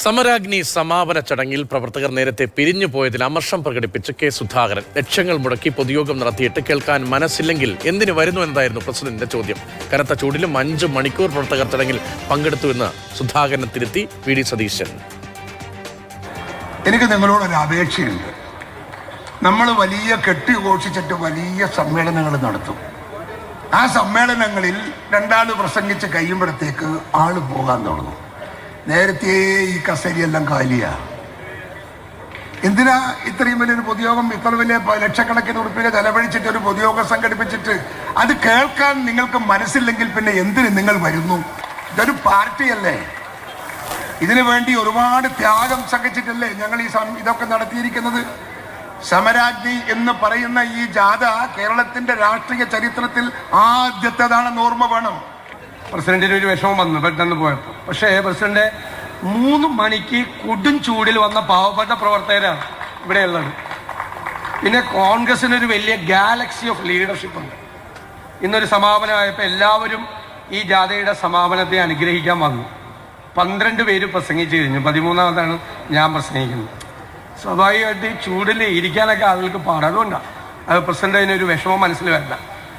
സമരാഗ്നി സമാപന ചടങ്ങിൽ പ്രവർത്തകർ നേരത്തെ പിരിഞ്ഞു പോയതിൽ അമർഷം പ്രകടിപ്പിച്ച് കെ സുധാകരൻ. ലക്ഷങ്ങൾ മുടക്കി പൊതുയോഗം നടത്തിയിട്ട് കേൾക്കാൻ മനസ്സില്ലെങ്കിൽ എന്തിനു വരുന്നു എന്നതായിരുന്നു പ്രസിഡന്റിന്റെ ചോദ്യം. കനത്ത ചൂടിലും 5 മണിക്കൂർ പ്രവർത്തകർ ചടങ്ങിൽ പങ്കെടുത്തുവെന്ന് സുധാകരനെ തിരുത്തി വി ഡി സതീശൻ. എനിക്ക് നിങ്ങളോടൊരു അപേക്ഷയുണ്ട്. നമ്മൾ വലിയ കെട്ടിഘോഷിച്ചിട്ട് വലിയ സമ്മേളനങ്ങൾ നടത്തും. ആ സമ്മേളനങ്ങളിൽ രണ്ടാള് പ്രസംഗിച്ച് കഴിയുമ്പോഴത്തേക്ക് ആള് പോകാൻ തുടങ്ങും. നേരത്തെ ഈ കസേരയെല്ലാം കാലിയാ. എന്തിനാ ഇത്രയും വലിയൊരു പൊതുയോഗം, ഇത്ര വലിയ ലക്ഷക്കണക്കിന് ഉറുപ്പിക ചെലവഴിച്ചിട്ട് ഒരു പൊതുയോഗം സംഘടിപ്പിച്ചിട്ട് അത് കേൾക്കാൻ നിങ്ങൾക്ക് മനസ്സില്ലെങ്കിൽ പിന്നെ എന്തിന് നിങ്ങൾ വരുന്നു? ഇതൊരു പാർട്ടിയല്ലേ? ഇതിനു വേണ്ടി ഒരുപാട് ത്യാഗം സഹിച്ചിട്ടല്ലേ ഞങ്ങൾ ഇതൊക്കെ നടത്തിയിരിക്കുന്നത്. സമരാഗ്നി എന്ന് പറയുന്ന ഈ ജാഥ കേരളത്തിന്റെ രാഷ്ട്രീയ ചരിത്രത്തിൽ ആദ്യത്തേതാണെന്ന് ഓർമ്മ വേണം. പ്രസിഡന്റിന് ഒരു വിഷമം വന്നു പെട്ടെന്ന് പോയപ്പോൾ. പക്ഷേ പ്രസിഡന്റ് 3 മണിക്ക് കൊടും ചൂടിൽ വന്ന പാവപ്പെട്ട പ്രവർത്തകരാണ് ഇവിടെയുള്ളത്. പിന്നെ കോൺഗ്രസിനൊരു വലിയ ഗാലക്സി ഓഫ് ലീഡർഷിപ്പ് ഉണ്ട്. ഇന്നൊരു സമാപനമായപ്പോൾ എല്ലാവരും ഈ ജാഥയുടെ സമാപനത്തെ അനുഗ്രഹിക്കാൻ വന്നു. 12 പേര് പ്രസംഗിച്ചു കഴിഞ്ഞു. 13ാമതാണ് ഞാൻ പ്രസംഗിക്കുന്നത്. സ്വാഭാവികമായിട്ട് ഈ ചൂടിൽ ഇരിക്കാനൊക്കെ ആളുകൾക്ക് പാടാതുകൊണ്ടാണ്. അത് പ്രസിഡന്റ് അതിനൊരു വിഷമം മനസ്സിൽ വരണ്ട.